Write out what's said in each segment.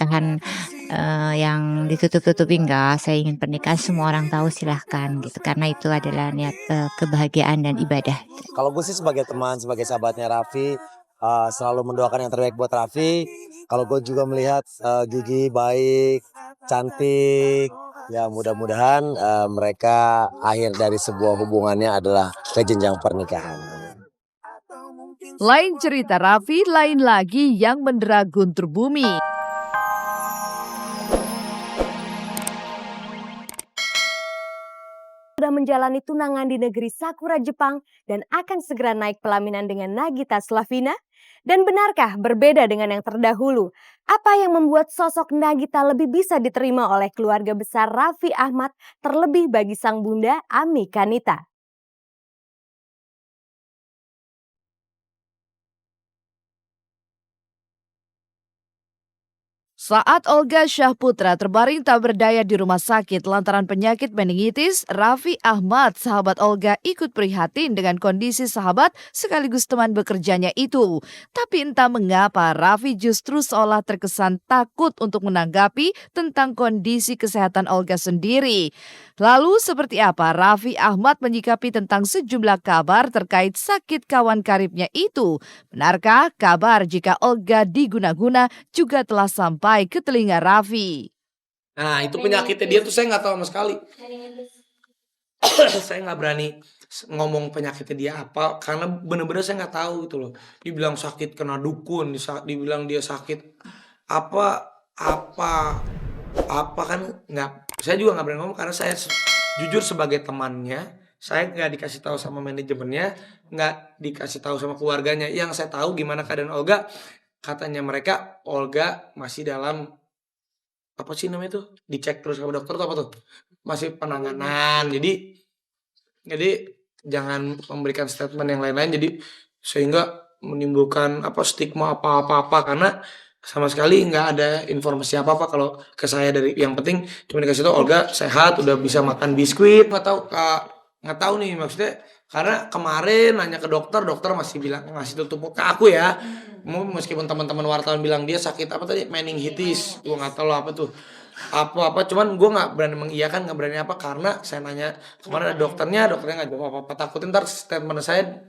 pernikahan, yang ditutup-tutupi, enggak, saya ingin pernikahan semua orang tahu silahkan gitu, karena itu adalah niat, kebahagiaan dan ibadah. Kalau gue sih sebagai teman, sebagai sahabatnya Raffi, selalu mendoakan yang terbaik buat Raffi. Kalau gue juga melihat, Gigi baik, cantik, ya mudah-mudahan, mereka akhir dari sebuah hubungannya adalah ke jenjang pernikahan. Lain cerita Raffi, lain lagi yang mendera Guntur Bumi. Sudah menjalani tunangan di negeri Sakura Jepang dan akan segera naik pelaminan dengan Nagita Slavina? Dan benarkah berbeda dengan yang terdahulu? Apa yang membuat sosok Nagita lebih bisa diterima oleh keluarga besar Raffi Ahmad, terlebih bagi sang bunda Ami Kanita? Saat Olga Syahputra terbaring tak berdaya di rumah sakit lantaran penyakit meningitis, Raffi Ahmad, sahabat Olga, ikut prihatin dengan kondisi sahabat sekaligus teman bekerjanya itu. Tapi entah mengapa Raffi justru seolah terkesan takut untuk menanggapi tentang kondisi kesehatan Olga sendiri. Lalu seperti apa Raffi Ahmad menyikapi tentang sejumlah kabar terkait sakit kawan karibnya itu? Benarkah kabar jika Olga diguna-guna juga telah sampai ke telinga Raffi? Nah itu penyakitnya dia tuh saya nggak tahu sama sekali. Saya nggak berani ngomong penyakitnya dia apa karena bener-bener saya nggak tahu gitu loh. Dibilang sakit kena dukun, dibilang dia sakit apa apa apa kan nggak. Saya juga nggak berani ngomong karena saya jujur sebagai temannya, saya nggak dikasih tahu sama manajemennya, nggak dikasih tahu sama keluarganya. Yang saya tahu gimana keadaan Olga, katanya mereka Olga masih dalam apa sih namanya tuh, dicek terus sama dokter tuh apa tuh, masih penanganan. Jadi jangan memberikan statement yang lain-lain jadi sehingga menimbulkan apa stigma apa-apa karena sama sekali nggak ada informasi apa-apa kalau ke saya. Dari yang penting cuma dikasih tahu Olga sehat, udah bisa makan biskuit. Nggak tahu nih maksudnya karena kemarin nanya ke dokter, dokter masih bilang ngasih tutup ke aku ya. Meskipun teman-teman wartawan bilang dia sakit apa tadi meningitis, gua nggak tahu lah apa tuh apa-apa, cuman gue nggak berani mengiyakan, nggak berani apa karena saya nanya kemarin ada dokternya nggak jawab apa-apa, takutin ntar statement saya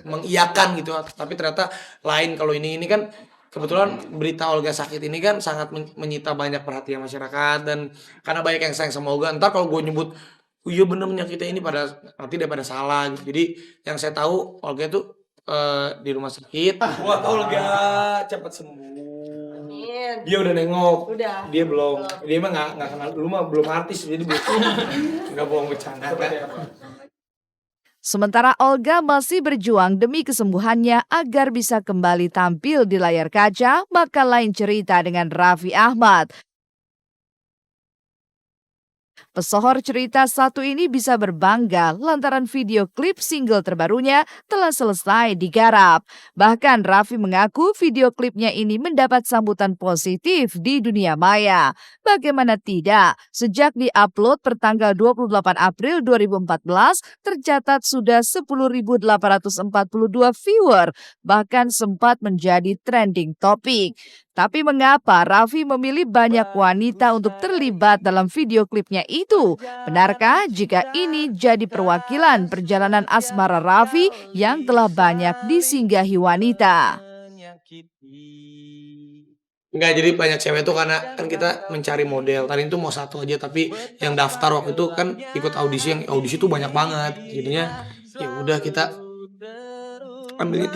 mengiyakan gitu, tapi ternyata lain. Kalau ini kan kebetulan berita Olga sakit ini kan sangat menyita banyak perhatian masyarakat dan karena banyak yang sayang sama Olga, ntar kalau gue nyebut "Oh iya bener penyakitnya ini" pada nanti daripada salah gitu. Jadi yang saya tahu Olga itu di rumah sakit. Buat Olga cepat sembuh. Dia udah nengok. Udah. Dia belum. Dia mah nggak kenal dulu mah belum artis jadi nggak bohong bercanda kan. Sementara Olga masih berjuang demi kesembuhannya agar bisa kembali tampil di layar kaca, maka lain cerita dengan Raffi Ahmad. Pesohor cerita satu ini bisa berbangga lantaran video klip single terbarunya telah selesai digarap. Bahkan Raffi mengaku video klipnya ini mendapat sambutan positif di dunia maya. Bagaimana tidak, sejak diupload pertanggal 28 April 2014 tercatat sudah 10.842 viewer, bahkan sempat menjadi trending topik. Tapi mengapa Raffi memilih banyak wanita untuk terlibat dalam video klipnya itu? Benarkah jika ini jadi perwakilan perjalanan asmara Raffi yang telah banyak disinggahi wanita? Enggak, jadi banyak cewek itu karena kan kita mencari model. Tadi itu mau satu aja tapi yang daftar waktu itu kan ikut audisi, yang audisi itu banyak banget. Jadinya ya udah kita ambilnya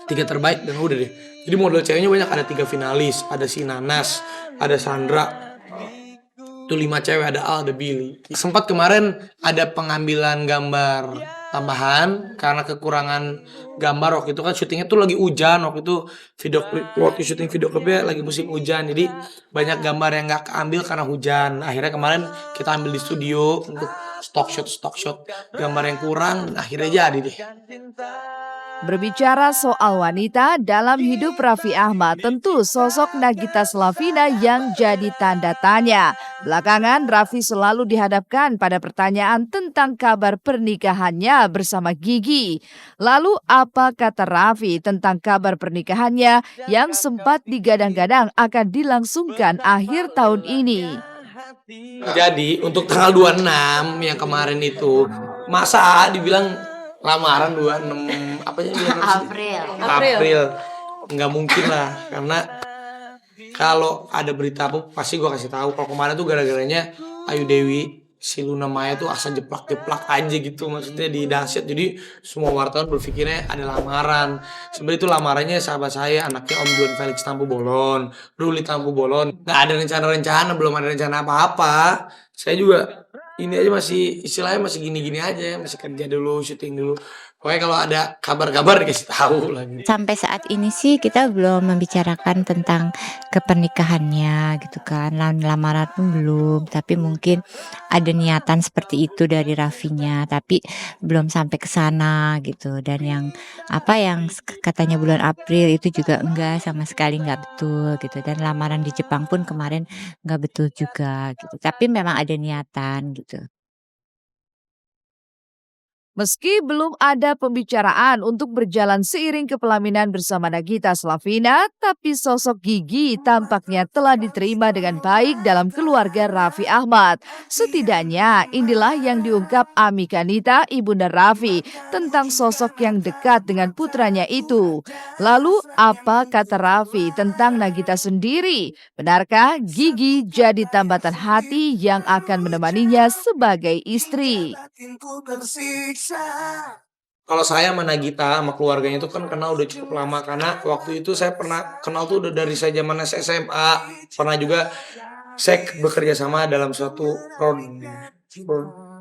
tiga terbaik dan udah deh. Jadi model ceweknya banyak, ada 3 finalis, ada si Nanas, ada Sandra, itu 5 cewek, ada Al, ada Billy. Sempat kemarin ada pengambilan gambar tambahan karena kekurangan gambar. Waktu itu kan syutingnya tuh lagi hujan, waktu itu waktu syuting video klipnya lagi musim hujan, jadi banyak gambar yang nggak keambil karena hujan. Akhirnya kemarin kita ambil di studio untuk stock shot gambar yang kurang, akhirnya jadi deh. Berbicara soal wanita dalam hidup Raffi Ahmad, tentu sosok Nagita Slavina yang jadi tanda tanya. Belakangan Raffi selalu dihadapkan pada pertanyaan tentang kabar pernikahannya bersama Gigi. Lalu apa kata Raffi tentang kabar pernikahannya yang sempat digadang-gadang akan dilangsungkan akhir tahun ini? Jadi untuk tanggal 26 yang kemarin itu, masa dibilang lamaran 26 apa sih, bulan apa sih? April. April. Nggak mungkin lah, karena kalau ada berita apa pasti gua kasih tahu. Kalau kemarin tuh gara-garanya Ayu Dewi si Luna Maya tuh asal jeplak-jeplak aja gitu, maksudnya di dahsyat. Jadi semua wartawan berpikirnya ada lamaran. Sebenarnya itu lamarannya sahabat saya, anaknya Om John Felix Tampu Bolon, Ruli Tampu Bolon. Nggak ada rencana-rencana, belum ada rencana apa-apa. Saya juga ini aja masih istilahnya masih gini-gini aja, masih kerja dulu, syuting dulu. Pokoknya kalau ada kabar-kabar dikasih tahu lah gitu. Sampai saat ini sih kita belum membicarakan tentang kepernikahannya gitu kan, lamaran pun belum, tapi mungkin ada niatan seperti itu dari Raffinya, tapi belum sampai ke sana gitu. Dan yang yang katanya bulan April itu juga enggak, sama sekali nggak betul gitu. Dan lamaran di Jepang pun kemarin nggak betul juga gitu. Tapi memang ada niatan gitu. Meski belum ada pembicaraan untuk berjalan seiring ke pelaminan bersama Nagita Slavina, tapi sosok Gigi tampaknya telah diterima dengan baik dalam keluarga Raffi Ahmad. Setidaknya inilah yang diungkap Ami Kanita, ibunda Raffi, tentang sosok yang dekat dengan putranya itu. Lalu apa kata Raffi tentang Nagita sendiri? Benarkah Gigi jadi tambatan hati yang akan menemaninya sebagai istri? Kalau saya sama Nagita sama keluarganya itu kan kenal udah cukup lama, karena waktu itu saya pernah kenal tuh udah dari saya zaman SMA. Pernah juga saya bekerja sama dalam suatu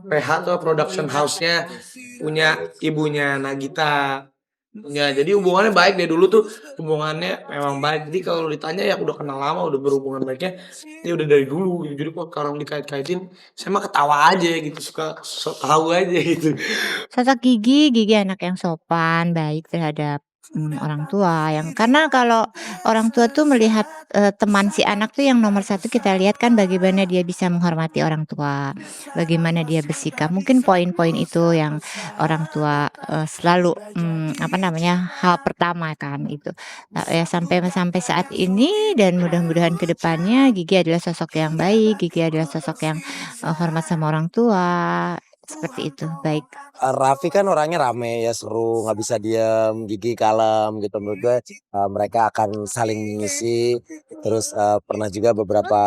PH atau production house-nya punya ibunya Nagita. Ya, jadi hubungannya baik dari dulu tuh, hubungannya memang baik. Jadi kalau ditanya ya udah kenal lama, udah berhubungan baiknya, ya udah dari dulu gitu. Jadi kok sekarang dikait-kaitin, saya mah ketawa aja gitu, suka sok tahu aja gitu. Sosok Gigi anak yang sopan, baik terhadap, orang tua yang karena kalau orang tua tuh melihat, teman si anak tuh yang nomor satu kita lihat kan bagaimana dia bisa menghormati orang tua, bagaimana dia bersikap. Mungkin poin-poin itu yang orang tua, selalu, hal pertama kan itu. Ya sampai sampai saat ini dan mudah-mudahan ke depannya Gigi adalah sosok yang baik, Gigi adalah sosok yang, hormat sama orang tua, seperti itu, baik. Raffi kan orangnya rame ya, seru, nggak bisa diem, Gigi kalem gitu. Menurut gue, mereka akan saling mengisi, terus, pernah juga beberapa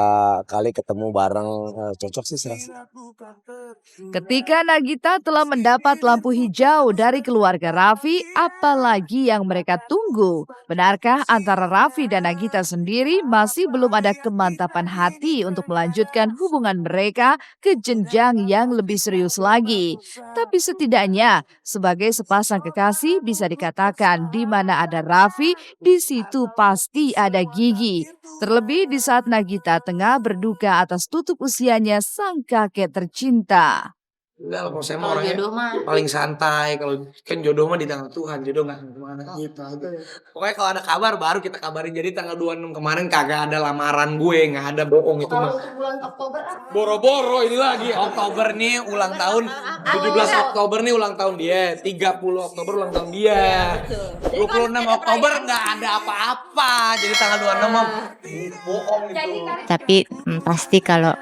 kali ketemu bareng, cocok sih saya rasa. Ketika Nagita telah mendapat lampu hijau dari keluarga Raffi, apalagi yang mereka tunggu? Benarkah antara Raffi dan Nagita sendiri masih belum ada kemantapan hati untuk melanjutkan hubungan mereka ke jenjang yang lebih serius lagi? Tapi setidaknya sebagai sepasang kekasih bisa dikatakan di mana ada Raffi, di situ pasti ada Gigi. Terlebih di saat Nagita tengah berduka atas tutup usianya sang kakek tercinta. Enggak lah, kalau saya mah orangnya paling santai. Kalau kan jodoh mah di tangan Tuhan, jodoh nggak kemana gitu aja. Pokoknya kalau ada kabar baru kita kabarin. Jadi tanggal 26 kemarin kagak ada lamaran gue, nggak ada, bohong itu mah. Boro-boro ini lagi Oktober nih ulang tahun, 17 Oktober nih ulang tahun dia, 30 Oktober ulang tahun dia. 26 Oktober nggak ada apa-apa. Jadi tanggal 26 mah bohong itu. Tapi, pasti kalau,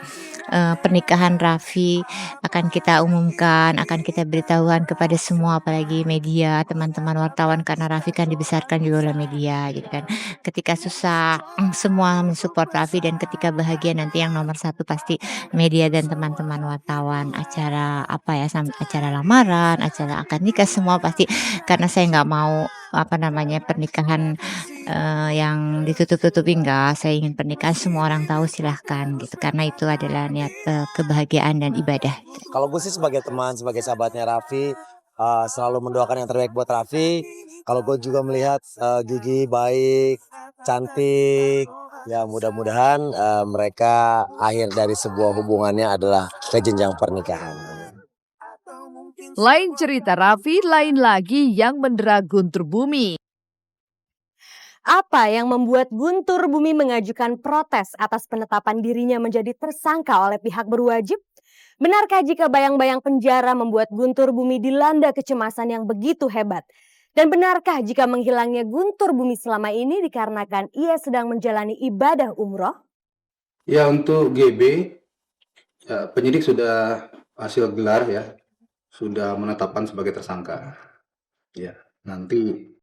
pernikahan Raffi akan kita umumkan, akan kita beritahukan kepada semua, apalagi media, teman-teman wartawan, karena Raffi kan dibesarkan juga oleh media gitu kan. Ketika susah, semua mensupport Raffi, dan ketika bahagia nanti yang nomor satu pasti media dan teman-teman wartawan. Acara acara lamaran, acara akad nikah, semua pasti, karena saya nggak mau pernikahan, yang ditutup-tutupi, enggak. Saya ingin pernikahan semua orang tahu, silahkan gitu, karena itu adalah niat, kebahagiaan dan ibadah. Kalau gue sih sebagai teman, sebagai sahabatnya Raffi, selalu mendoakan yang terbaik buat Raffi. Kalau gue juga melihat, Gigi baik, cantik, ya mudah-mudahan, mereka akhir dari sebuah hubungannya adalah ke jenjang pernikahan. Lain cerita Raffi, lain lagi yang mendera Guntur Bumi. Apa yang membuat Guntur Bumi mengajukan protes atas penetapan dirinya menjadi tersangka oleh pihak berwajib? Benarkah jika bayang-bayang penjara membuat Guntur Bumi dilanda kecemasan yang begitu hebat? Dan benarkah jika menghilangnya Guntur Bumi selama ini dikarenakan ia sedang menjalani ibadah umroh? Ya, untuk GB, penyidik sudah hasil gelar ya, sudah menetapkan sebagai tersangka. Ya, nanti